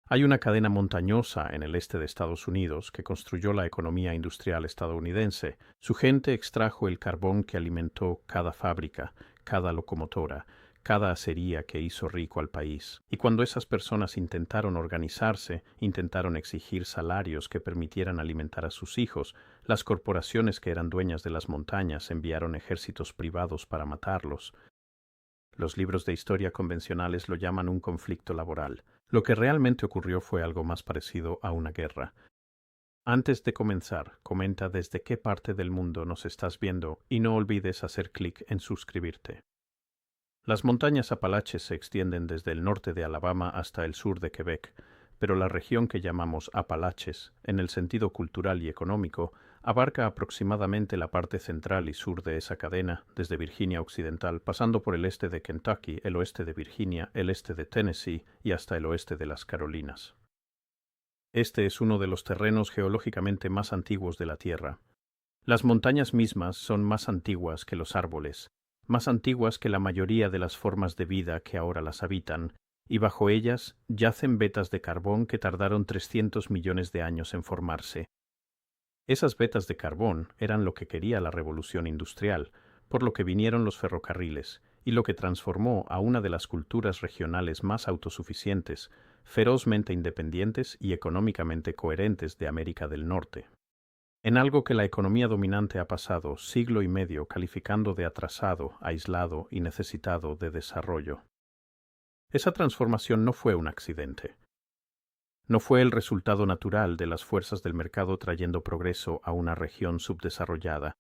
Hay una cadena montañosa en el este de Estados Unidos que construyó la economía industrial estadounidense. Su gente extrajo el carbón que alimentó cada fábrica, cada locomotora, cada acería que hizo rico al país. Y cuando esas personas intentaron organizarse, intentaron exigir salarios que permitieran alimentar a sus hijos, las corporaciones que eran dueñas de las montañas enviaron ejércitos privados para matarlos. Los libros de historia convencionales lo llaman un conflicto laboral. Lo que realmente ocurrió fue algo más parecido a una guerra. Antes de comenzar, comenta desde qué parte del mundo nos estás viendo y no olvides hacer clic en suscribirte. Las montañas Apalaches se extienden desde el norte de Alabama hasta el sur de Quebec, pero la región que llamamos Apalaches, en el sentido cultural y económico, abarca aproximadamente la parte central y sur de esa cadena, desde Virginia Occidental, pasando por el este de Kentucky, el oeste de Virginia, el este de Tennessee y hasta el oeste de las Carolinas. Este es uno de los terrenos geológicamente más antiguos de la Tierra. Las montañas mismas son más antiguas que los árboles, más antiguas que la mayoría de las formas de vida que ahora las habitan, y bajo ellas yacen vetas de carbón que tardaron 300 millones de años en formarse. Esas vetas de carbón eran lo que quería la revolución industrial, por lo que vinieron los ferrocarriles, y lo que transformó a una de las culturas regionales más autosuficientes, ferozmente independientes y económicamente coherentes de América del Norte. En algo que la economía dominante ha pasado siglo y medio calificando de atrasado, aislado y necesitado de desarrollo. Esa transformación no fue un accidente. No fue el resultado natural de las fuerzas del mercado trayendo progreso a una región subdesarrollada.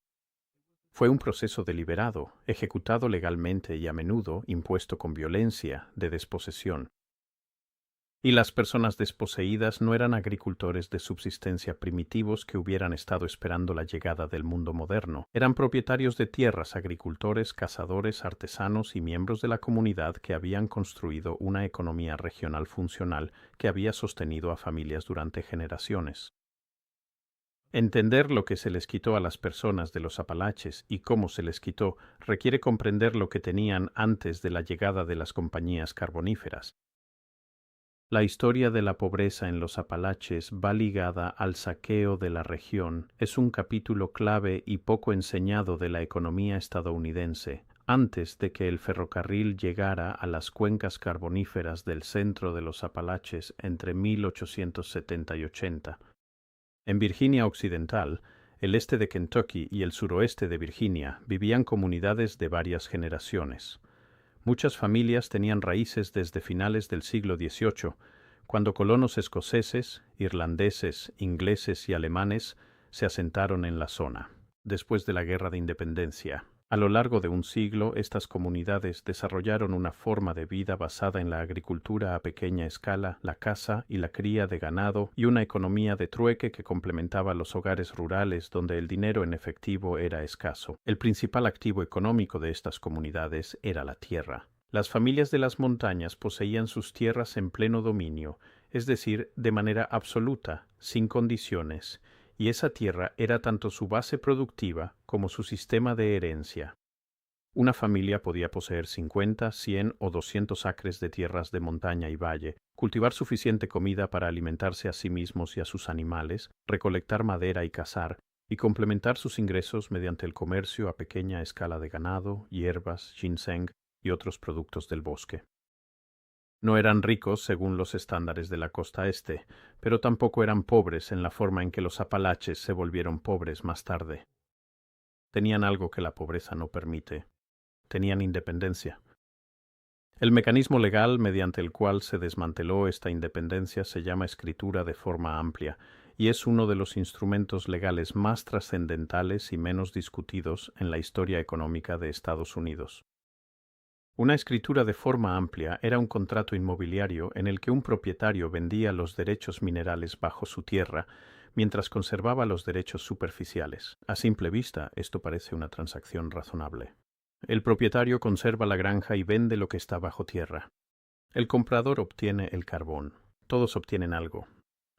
Fue un proceso deliberado, ejecutado legalmente y a menudo impuesto con violencia, de desposesión. Y las personas desposeídas no eran agricultores de subsistencia primitivos que hubieran estado esperando la llegada del mundo moderno. Eran propietarios de tierras, agricultores, cazadores, artesanos y miembros de la comunidad que habían construido una economía regional funcional que había sostenido a familias durante generaciones. Entender lo que se les quitó a las personas de los Apalaches y cómo se les quitó requiere comprender lo que tenían antes de la llegada de las compañías carboníferas. La historia de la pobreza en los Apalaches va ligada al saqueo de la región. Es un capítulo clave y poco enseñado de la economía estadounidense, antes de que el ferrocarril llegara a las cuencas carboníferas del centro de los Apalaches entre 1870 y 80. En Virginia Occidental, el este de Kentucky y el suroeste de Virginia vivían comunidades de varias generaciones. Muchas familias tenían raíces desde finales del siglo XVIII, cuando colonos escoceses, irlandeses, ingleses y alemanes se asentaron en la zona. Después de la Guerra de Independencia, a lo largo de un siglo, estas comunidades desarrollaron una forma de vida basada en la agricultura a pequeña escala, la caza y la cría de ganado y una economía de trueque que complementaba los hogares rurales donde el dinero en efectivo era escaso. El principal activo económico de estas comunidades era la tierra. Las familias de las montañas poseían sus tierras en pleno dominio, es decir, de manera absoluta, sin condiciones, y esa tierra era tanto su base productiva como su sistema de herencia. Una familia podía poseer 50, 100 o 200 acres de tierras de montaña y valle, cultivar suficiente comida para alimentarse a sí mismos y a sus animales, recolectar madera y cazar, y complementar sus ingresos mediante el comercio a pequeña escala de ganado, hierbas, ginseng y otros productos del bosque. No eran ricos según los estándares de la costa este, pero tampoco eran pobres en la forma en que los Apalaches se volvieron pobres más tarde. Tenían algo que la pobreza no permite. Tenían independencia. El mecanismo legal mediante el cual se desmanteló esta independencia se llama escritura de forma amplia, y es uno de los instrumentos legales más trascendentales y menos discutidos en la historia económica de Estados Unidos. Una escritura de forma amplia era un contrato inmobiliario en el que un propietario vendía los derechos minerales bajo su tierra, mientras conservaba los derechos superficiales. A simple vista, esto parece una transacción razonable. El propietario conserva la granja y vende lo que está bajo tierra. El comprador obtiene el carbón. Todos obtienen algo.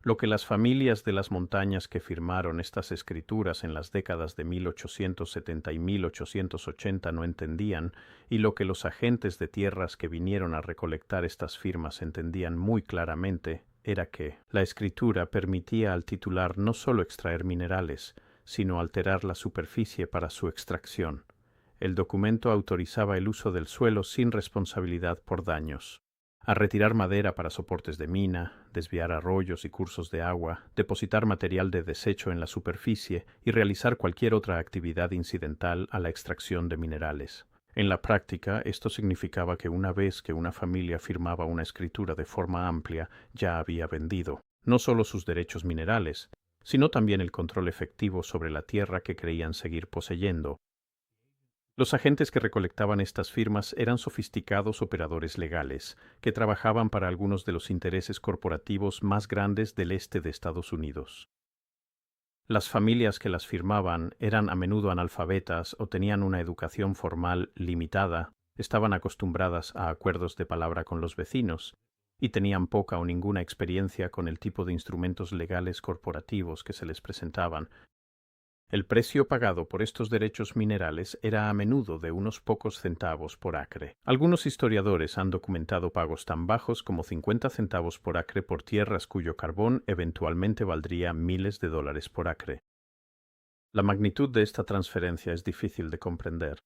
Lo que las familias de las montañas que firmaron estas escrituras en las décadas de 1870 y 1880 no entendían, y lo que los agentes de tierras que vinieron a recolectar estas firmas entendían muy claramente, era que la escritura permitía al titular no solo extraer minerales, sino alterar la superficie para su extracción. El documento autorizaba el uso del suelo sin responsabilidad por daños. A retirar madera para soportes de mina, desviar arroyos y cursos de agua, depositar material de desecho en la superficie y realizar cualquier otra actividad incidental a la extracción de minerales. En la práctica, esto significaba que una vez que una familia firmaba una escritura de forma amplia, ya había vendido no solo sus derechos minerales, sino también el control efectivo sobre la tierra que creían seguir poseyendo. Los agentes que recolectaban estas firmas eran sofisticados operadores legales, que trabajaban para algunos de los intereses corporativos más grandes del este de Estados Unidos. Las familias que las firmaban eran a menudo analfabetas o tenían una educación formal limitada, estaban acostumbradas a acuerdos de palabra con los vecinos, y tenían poca o ninguna experiencia con el tipo de instrumentos legales corporativos que se les presentaban. El precio pagado por estos derechos minerales era a menudo de unos pocos centavos por acre. Algunos historiadores han documentado pagos tan bajos como 50 centavos por acre por tierras cuyo carbón eventualmente valdría miles de dólares por acre. La magnitud de esta transferencia es difícil de comprender.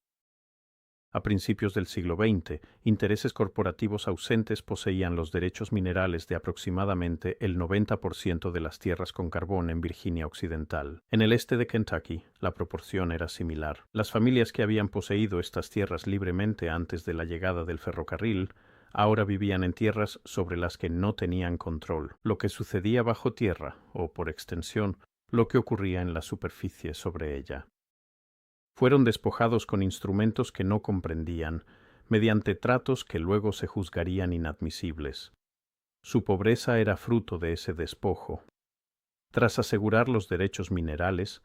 A principios del siglo XX, intereses corporativos ausentes poseían los derechos minerales de aproximadamente el 90% de las tierras con carbón en Virginia Occidental. En el este de Kentucky, la proporción era similar. Las familias que habían poseído estas tierras libremente antes de la llegada del ferrocarril ahora vivían en tierras sobre las que no tenían control. Lo que sucedía bajo tierra, o por extensión, lo que ocurría en la superficie sobre ella. Fueron despojados con instrumentos que no comprendían, mediante tratos que luego se juzgarían inadmisibles. Su pobreza era fruto de ese despojo. Tras asegurar los derechos minerales,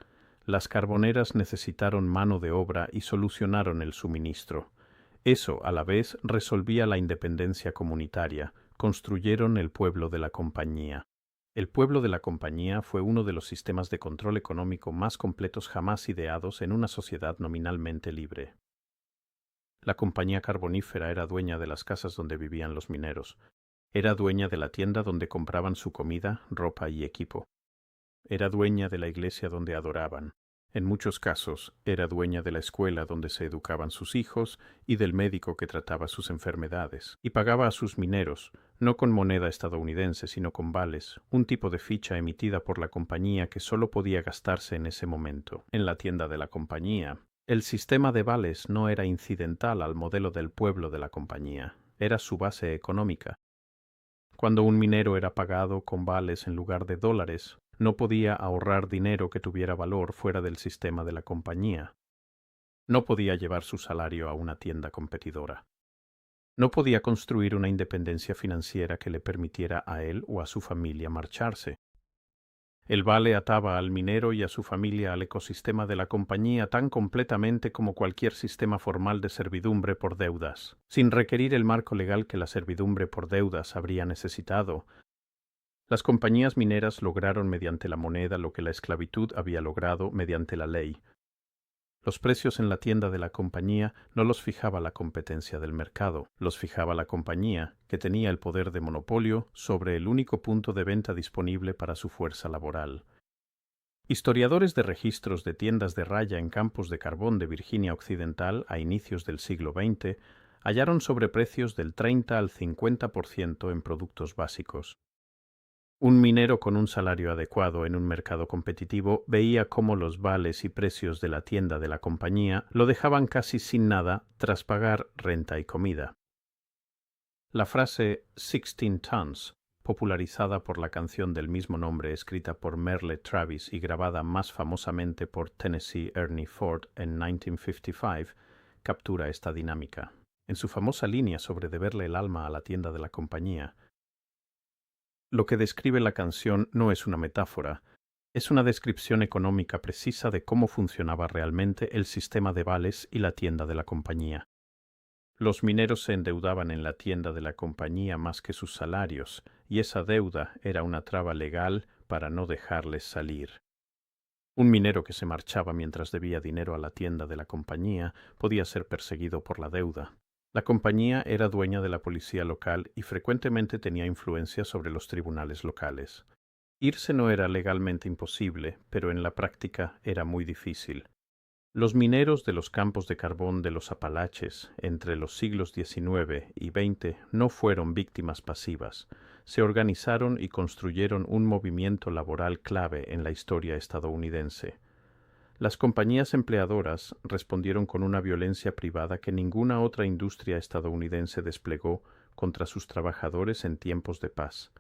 las carboneras necesitaron mano de obra y solucionaron el suministro. Eso, a la vez, resolvía la independencia comunitaria. Construyeron el pueblo de la compañía. El pueblo de la compañía fue uno de los sistemas de control económico más completos jamás ideados en una sociedad nominalmente libre. La compañía carbonífera era dueña de las casas donde vivían los mineros. Era dueña de la tienda donde compraban su comida, ropa y equipo. Era dueña de la iglesia donde adoraban. En muchos casos, era dueña de la escuela donde se educaban sus hijos y del médico que trataba sus enfermedades. Y pagaba a sus mineros, no con moneda estadounidense, sino con vales, un tipo de ficha emitida por la compañía que solo podía gastarse en ese momento. En la tienda de la compañía, el sistema de vales no era incidental al modelo del pueblo de la compañía, era su base económica. Cuando un minero era pagado con vales en lugar de dólares, no podía ahorrar dinero que tuviera valor fuera del sistema de la compañía. No podía llevar su salario a una tienda competidora. No podía construir una independencia financiera que le permitiera a él o a su familia marcharse. El vale ataba al minero y a su familia al ecosistema de la compañía tan completamente como cualquier sistema formal de servidumbre por deudas, sin requerir el marco legal que la servidumbre por deudas habría necesitado. Las compañías mineras lograron mediante la moneda lo que la esclavitud había logrado mediante la ley. Los precios en la tienda de la compañía no los fijaba la competencia del mercado, los fijaba la compañía, que tenía el poder de monopolio sobre el único punto de venta disponible para su fuerza laboral. Historiadores de registros de tiendas de raya en campos de carbón de Virginia Occidental a inicios del siglo XX hallaron sobreprecios del 30 al 50% en productos básicos. Un minero con un salario adecuado en un mercado competitivo veía cómo los vales y precios de la tienda de la compañía lo dejaban casi sin nada tras pagar renta y comida. La frase 16 tons, popularizada por la canción del mismo nombre escrita por Merle Travis y grabada más famosamente por Tennessee Ernie Ford en 1955, captura esta dinámica. En su famosa línea sobre deberle el alma a la tienda de la compañía, lo que describe la canción no es una metáfora, es una descripción económica precisa de cómo funcionaba realmente el sistema de vales y la tienda de la compañía. Los mineros se endeudaban en la tienda de la compañía más que sus salarios, y esa deuda era una traba legal para no dejarles salir. Un minero que se marchaba mientras debía dinero a la tienda de la compañía podía ser perseguido por la deuda. La compañía era dueña de la policía local y frecuentemente tenía influencia sobre los tribunales locales. Irse no era legalmente imposible, pero en la práctica era muy difícil. Los mineros de los campos de carbón de los Apalaches entre los siglos XIX y XX no fueron víctimas pasivas. Se organizaron y construyeron un movimiento laboral clave en la historia estadounidense. Las compañías empleadoras respondieron con una violencia privada que ninguna otra industria estadounidense desplegó contra sus trabajadores en tiempos de paz.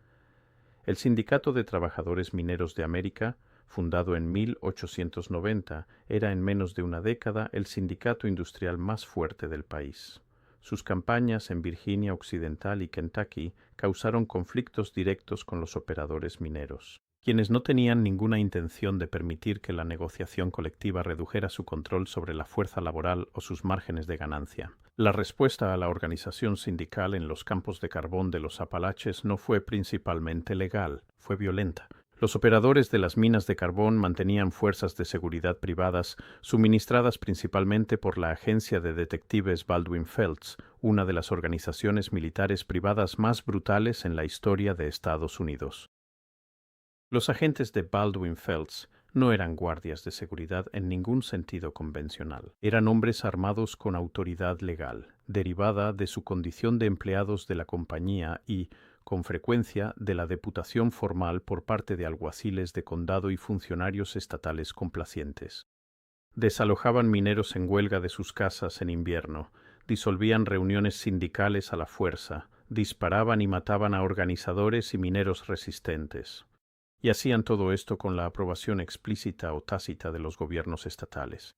El Sindicato de Trabajadores Mineros de América, fundado en 1890, era en menos de una década el sindicato industrial más fuerte del país. Sus campañas en Virginia Occidental y Kentucky causaron conflictos directos con los operadores mineros, quienes no tenían ninguna intención de permitir que la negociación colectiva redujera su control sobre la fuerza laboral o sus márgenes de ganancia. La respuesta a la organización sindical en los campos de carbón de los Apalaches no fue principalmente legal, fue violenta. Los operadores de las minas de carbón mantenían fuerzas de seguridad privadas suministradas principalmente por la agencia de detectives Baldwin Felts, una de las organizaciones militares privadas más brutales en la historia de Estados Unidos. Los agentes de Baldwin Felts no eran guardias de seguridad en ningún sentido convencional. Eran hombres armados con autoridad legal, derivada de su condición de empleados de la compañía y, con frecuencia, de la deputación formal por parte de alguaciles de condado y funcionarios estatales complacientes. Desalojaban mineros en huelga de sus casas en invierno, disolvían reuniones sindicales a la fuerza, disparaban y mataban a organizadores y mineros resistentes. Y hacían todo esto con la aprobación explícita o tácita de los gobiernos estatales,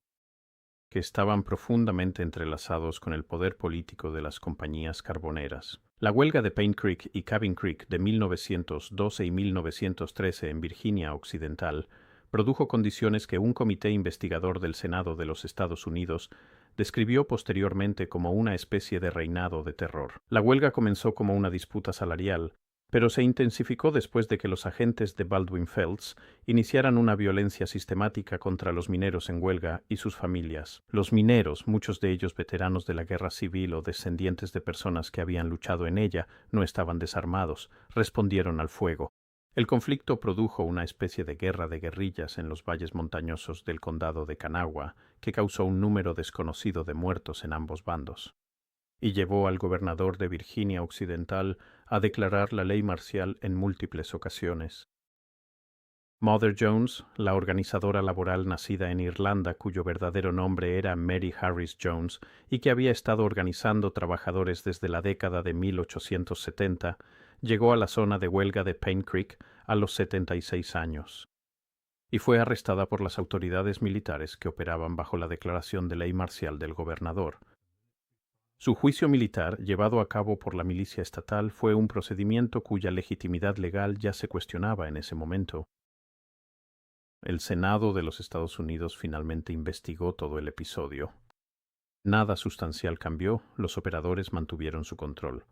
que estaban profundamente entrelazados con el poder político de las compañías carboneras. La huelga de Paint Creek y Cabin Creek de 1912 y 1913 en Virginia Occidental produjo condiciones que un comité investigador del Senado de los Estados Unidos describió posteriormente como una especie de reinado de terror. La huelga comenzó como una disputa salarial, pero se intensificó después de que los agentes de Baldwin Felts iniciaran una violencia sistemática contra los mineros en huelga y sus familias. Los mineros, muchos de ellos veteranos de la guerra civil o descendientes de personas que habían luchado en ella, no estaban desarmados, respondieron al fuego. El conflicto produjo una especie de guerra de guerrillas en los valles montañosos del condado de Kanawha, que causó un número desconocido de muertos en ambos bandos, y llevó al gobernador de Virginia Occidental a declarar la ley marcial en múltiples ocasiones. Mother Jones, la organizadora laboral nacida en Irlanda cuyo verdadero nombre era Mary Harris Jones y que había estado organizando trabajadores desde la década de 1870, llegó a la zona de huelga de Paint Creek a los 76 años y fue arrestada por las autoridades militares que operaban bajo la declaración de ley marcial del gobernador. Su juicio militar, llevado a cabo por la milicia estatal, fue un procedimiento cuya legitimidad legal ya se cuestionaba en ese momento. El Senado de los Estados Unidos finalmente investigó todo el episodio. Nada sustancial cambió, los operadores mantuvieron su control.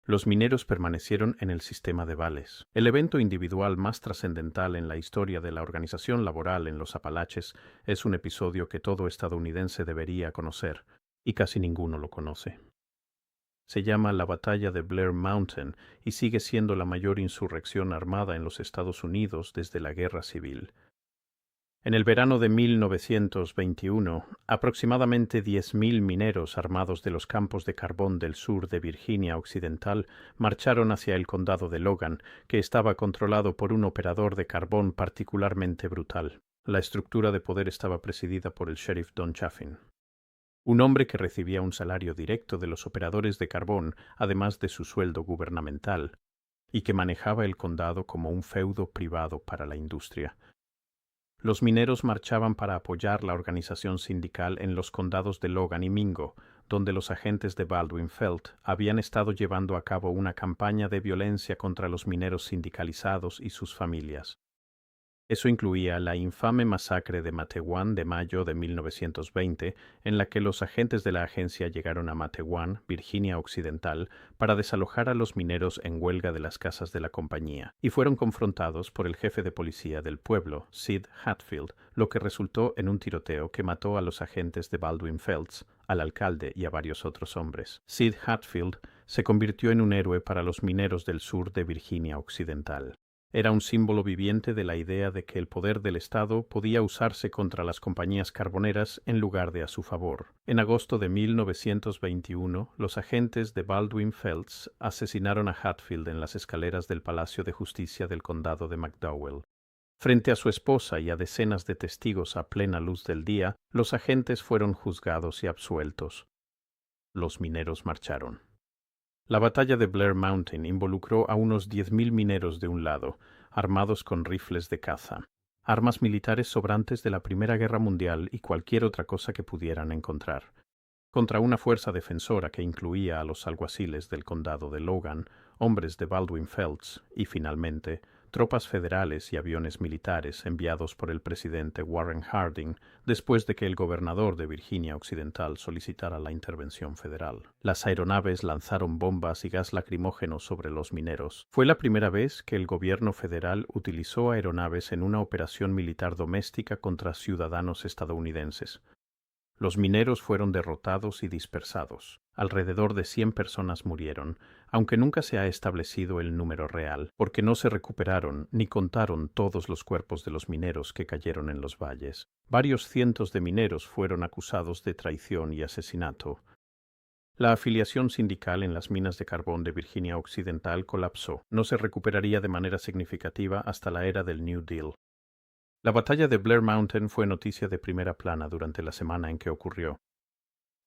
Los mineros permanecieron en el sistema de vales. El evento individual más trascendental en la historia de la organización laboral en los Apalaches es un episodio que todo estadounidense debería conocer, y casi ninguno lo conoce. Se llama la Batalla de Blair Mountain y sigue siendo la mayor insurrección armada en los Estados Unidos desde la Guerra Civil. En el verano de 1921, aproximadamente 10.000 mineros armados de los campos de carbón del sur de Virginia Occidental marcharon hacia el condado de Logan, que estaba controlado por un operador de carbón particularmente brutal. La estructura de poder estaba presidida por el sheriff Don Chaffin, un hombre que recibía un salario directo de los operadores de carbón, además de su sueldo gubernamental, y que manejaba el condado como un feudo privado para la industria. Los mineros marchaban para apoyar la organización sindical en los condados de Logan y Mingo, donde los agentes de Baldwin Felt habían estado llevando a cabo una campaña de violencia contra los mineros sindicalizados y sus familias. Eso incluía la infame masacre de Matewan de mayo de 1920, en la que los agentes de la agencia llegaron a Matewan, Virginia Occidental, para desalojar a los mineros en huelga de las casas de la compañía, y fueron confrontados por el jefe de policía del pueblo, Sid Hatfield, lo que resultó en un tiroteo que mató a los agentes de Baldwin Felts, al alcalde y a varios otros hombres. Sid Hatfield se convirtió en un héroe para los mineros del sur de Virginia Occidental. Era un símbolo viviente de la idea de que el poder del Estado podía usarse contra las compañías carboneras en lugar de a su favor. En agosto de 1921, los agentes de Baldwin Felts asesinaron a Hatfield en las escaleras del Palacio de Justicia del Condado de McDowell. Frente a su esposa y a decenas de testigos a plena luz del día, los agentes fueron juzgados y absueltos. Los mineros marcharon. La batalla de Blair Mountain involucró a unos 10.000 mineros de un lado, armados con rifles de caza, armas militares sobrantes de la Primera Guerra Mundial y cualquier otra cosa que pudieran encontrar, contra una fuerza defensora que incluía a los alguaciles del condado de Logan, hombres de Baldwin Felts y, finalmente, tropas federales y aviones militares enviados por el presidente Warren Harding después de que el gobernador de Virginia Occidental solicitara la intervención federal. Las aeronaves lanzaron bombas y gas lacrimógeno sobre los mineros. Fue la primera vez que el gobierno federal utilizó aeronaves en una operación militar doméstica contra ciudadanos estadounidenses. Los mineros fueron derrotados y dispersados. Alrededor de 100 personas murieron, aunque nunca se ha establecido el número real, porque no se recuperaron ni contaron todos los cuerpos de los mineros que cayeron en los valles. Varios cientos de mineros fueron acusados de traición y asesinato. La afiliación sindical en las minas de carbón de Virginia Occidental colapsó. No se recuperaría de manera significativa hasta la era del New Deal. La batalla de Blair Mountain fue noticia de primera plana durante la semana en que ocurrió.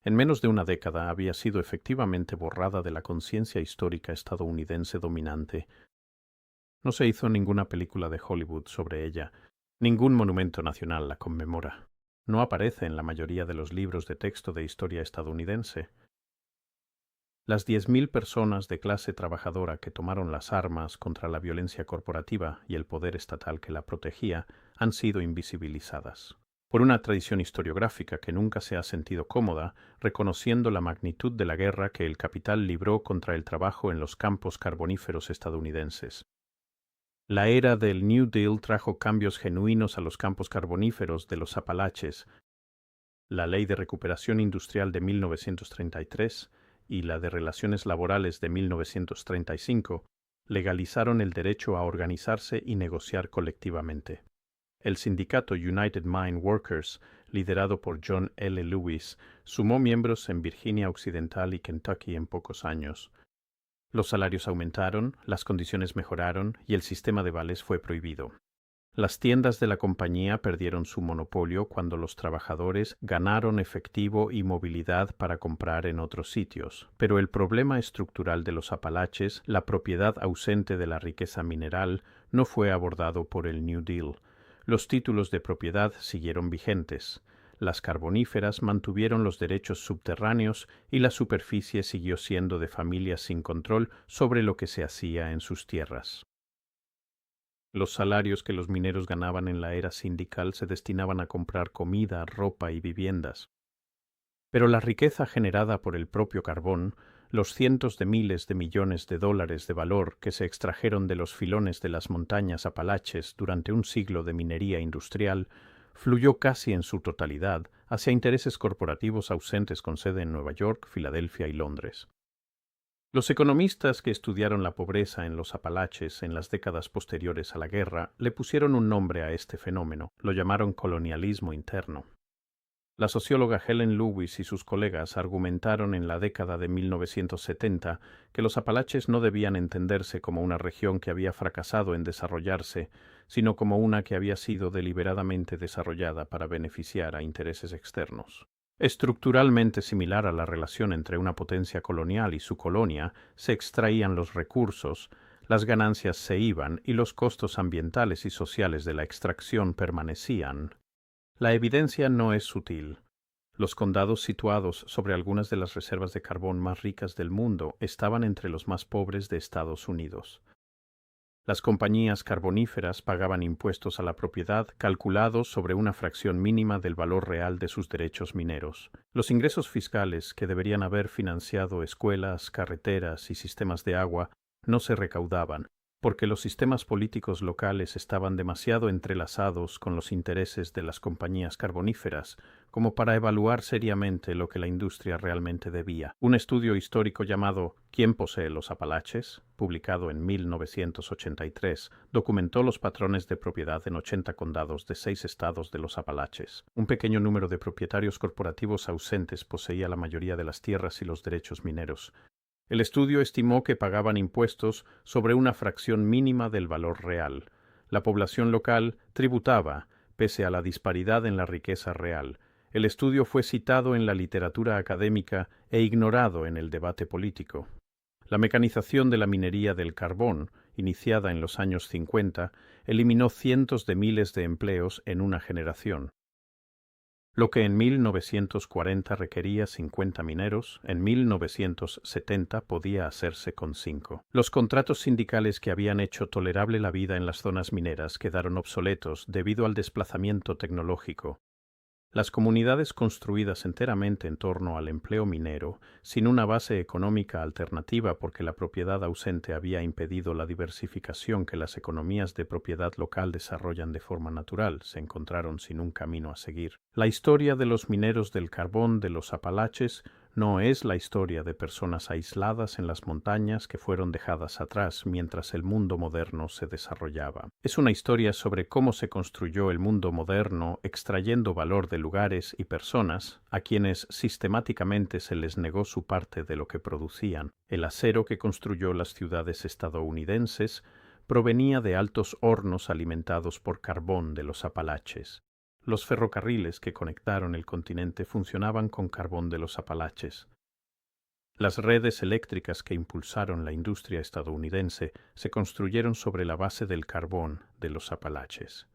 En menos de una década había sido efectivamente borrada de la conciencia histórica estadounidense dominante. No se hizo ninguna película de Hollywood sobre ella, ningún monumento nacional la conmemora. No aparece en la mayoría de los libros de texto de historia estadounidense. Las 10.000 personas de clase trabajadora que tomaron las armas contra la violencia corporativa y el poder estatal que la protegía han sido invisibilizadas. Por una tradición historiográfica que nunca se ha sentido cómoda, reconociendo la magnitud de la guerra que el capital libró contra el trabajo en los campos carboníferos estadounidenses. La era del New Deal trajo cambios genuinos a los campos carboníferos de los Apalaches. La Ley de Recuperación Industrial de 1933 y la de Relaciones Laborales de 1935 legalizaron el derecho a organizarse y negociar colectivamente. El sindicato United Mine Workers, liderado por John L. Lewis, sumó miembros en Virginia Occidental y Kentucky en pocos años. Los salarios aumentaron, las condiciones mejoraron y el sistema de vales fue prohibido. Las tiendas de la compañía perdieron su monopolio cuando los trabajadores ganaron efectivo y movilidad para comprar en otros sitios, pero el problema estructural de los Apalaches, la propiedad ausente de la riqueza mineral, no fue abordado por el New Deal. Los títulos de propiedad siguieron vigentes. Las carboníferas mantuvieron los derechos subterráneos y la superficie siguió siendo de familias sin control sobre lo que se hacía en sus tierras. Los salarios que los mineros ganaban en la era sindical se destinaban a comprar comida, ropa y viviendas. Pero la riqueza generada por el propio carbón, los cientos de miles de millones de dólares de valor que se extrajeron de los filones de las montañas Apalaches durante un siglo de minería industrial, fluyó casi en su totalidad hacia intereses corporativos ausentes con sede en Nueva York, Filadelfia y Londres. Los economistas que estudiaron la pobreza en los Apalaches en las décadas posteriores a la guerra le pusieron un nombre a este fenómeno, lo llamaron colonialismo interno. La socióloga Helen Lewis y sus colegas argumentaron en la década de 1970 que los Apalaches no debían entenderse como una región que había fracasado en desarrollarse, sino como una que había sido deliberadamente desarrollada para beneficiar a intereses externos. Estructuralmente similar a la relación entre una potencia colonial y su colonia, se extraían los recursos, las ganancias se iban y los costos ambientales y sociales de la extracción permanecían. La evidencia no es sutil. Los condados situados sobre algunas de las reservas de carbón más ricas del mundo estaban entre los más pobres de Estados Unidos. Las compañías carboníferas pagaban impuestos a la propiedad calculados sobre una fracción mínima del valor real de sus derechos mineros. Los ingresos fiscales que deberían haber financiado escuelas, carreteras y sistemas de agua no se recaudaban, porque los sistemas políticos locales estaban demasiado entrelazados con los intereses de las compañías carboníferas como para evaluar seriamente lo que la industria realmente debía. Un estudio histórico llamado ¿Quién posee los Apalaches?, publicado en 1983, documentó los patrones de propiedad en 80 condados de 6 estados de los Apalaches. Un pequeño número de propietarios corporativos ausentes poseía la mayoría de las tierras y los derechos mineros. El estudio estimó que pagaban impuestos sobre una fracción mínima del valor real. La población local tributaba, pese a la disparidad en la riqueza real. El estudio fue citado en la literatura académica e ignorado en el debate político. La mecanización de la minería del carbón, iniciada en los años 50, eliminó cientos de miles de empleos en una generación. Lo que en 1940 requería 50 mineros, en 1970 podía hacerse con 5. Los contratos sindicales que habían hecho tolerable la vida en las zonas mineras quedaron obsoletos debido al desplazamiento tecnológico. Las comunidades construidas enteramente en torno al empleo minero, sin una base económica alternativa porque la propiedad ausente había impedido la diversificación que las economías de propiedad local desarrollan de forma natural, se encontraron sin un camino a seguir. La historia de los mineros del carbón de los Apalaches no es la historia de personas aisladas en las montañas que fueron dejadas atrás mientras el mundo moderno se desarrollaba. Es una historia sobre cómo se construyó el mundo moderno extrayendo valor de lugares y personas a quienes sistemáticamente se les negó su parte de lo que producían. El acero que construyó las ciudades estadounidenses provenía de altos hornos alimentados por carbón de los Apalaches. Los ferrocarriles que conectaron el continente funcionaban con carbón de los Apalaches. Las redes eléctricas que impulsaron la industria estadounidense se construyeron sobre la base del carbón de los Apalaches.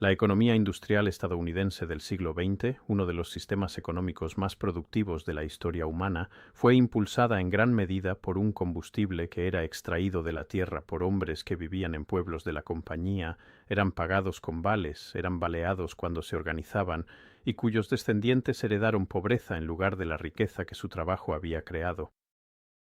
La economía industrial estadounidense del siglo XX, uno de los sistemas económicos más productivos de la historia humana, fue impulsada en gran medida por un combustible que era extraído de la tierra por hombres que vivían en pueblos de la compañía, eran pagados con vales, eran baleados cuando se organizaban y cuyos descendientes heredaron pobreza en lugar de la riqueza que su trabajo había creado.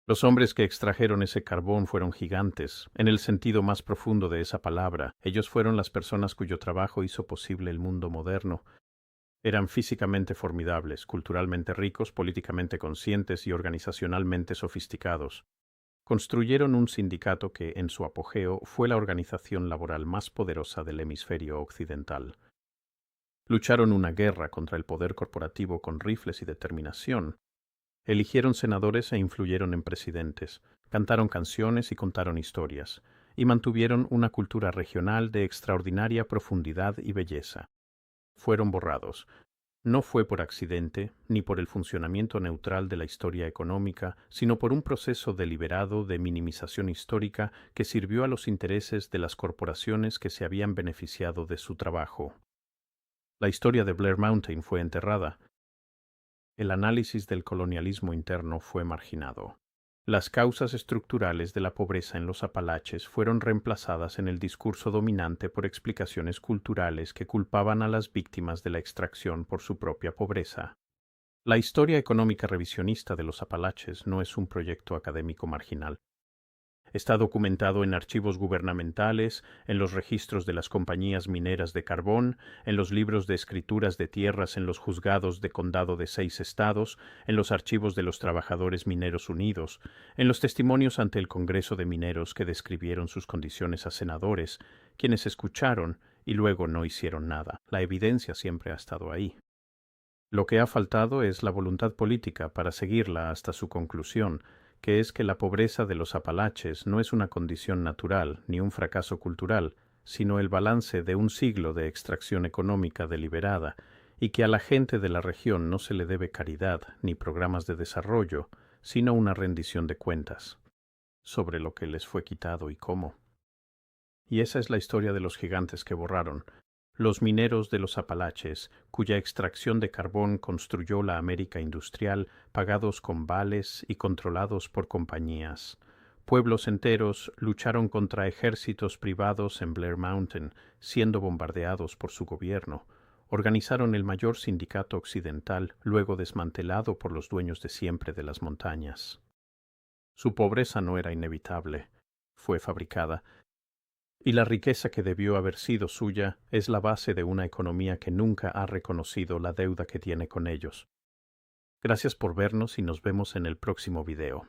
Los hombres que extrajeron ese carbón fueron gigantes, en el sentido más profundo de esa palabra. Ellos fueron las personas cuyo trabajo hizo posible el mundo moderno. Eran físicamente formidables, culturalmente ricos, políticamente conscientes y organizacionalmente sofisticados. Construyeron un sindicato que, en su apogeo, fue la organización laboral más poderosa del hemisferio occidental. Lucharon una guerra contra el poder corporativo con rifles y determinación. Eligieron senadores e influyeron en presidentes, cantaron canciones y contaron historias, y mantuvieron una cultura regional de extraordinaria profundidad y belleza. Fueron borrados. No fue por accidente, ni por el funcionamiento neutral de la historia económica, sino por un proceso deliberado de minimización histórica que sirvió a los intereses de las corporaciones que se habían beneficiado de su trabajo. La historia de Blair Mountain fue enterrada. El análisis del colonialismo interno fue marginado. Las causas estructurales de la pobreza en los Apalaches fueron reemplazadas en el discurso dominante por explicaciones culturales que culpaban a las víctimas de la extracción por su propia pobreza. La historia económica revisionista de los Apalaches no es un proyecto académico marginal. Está documentado en archivos gubernamentales, en los registros de las compañías mineras de carbón, en los libros de escrituras de tierras en los juzgados de condado de 6 estados, en los archivos de los Trabajadores Mineros Unidos, en los testimonios ante el Congreso de Mineros que describieron sus condiciones a senadores, quienes escucharon y luego no hicieron nada. La evidencia siempre ha estado ahí. Lo que ha faltado es la voluntad política para seguirla hasta su conclusión, que es que la pobreza de los Apalaches no es una condición natural ni un fracaso cultural, sino el balance de un siglo de extracción económica deliberada, y que a la gente de la región no se le debe caridad ni programas de desarrollo, sino una rendición de cuentas sobre lo que les fue quitado y cómo. Y esa es la historia de los gigantes que borraron, los mineros de los Apalaches, cuya extracción de carbón construyó la América industrial, pagados con vales y controlados por compañías. Pueblos enteros lucharon contra ejércitos privados en Blair Mountain, siendo bombardeados por su gobierno. Organizaron el mayor sindicato occidental, luego desmantelado por los dueños de siempre de las montañas. Su pobreza no era inevitable. fue fabricada, y la riqueza que debió haber sido suya es la base de una economía que nunca ha reconocido la deuda que tiene con ellos. Gracias por vernos y nos vemos en el próximo video.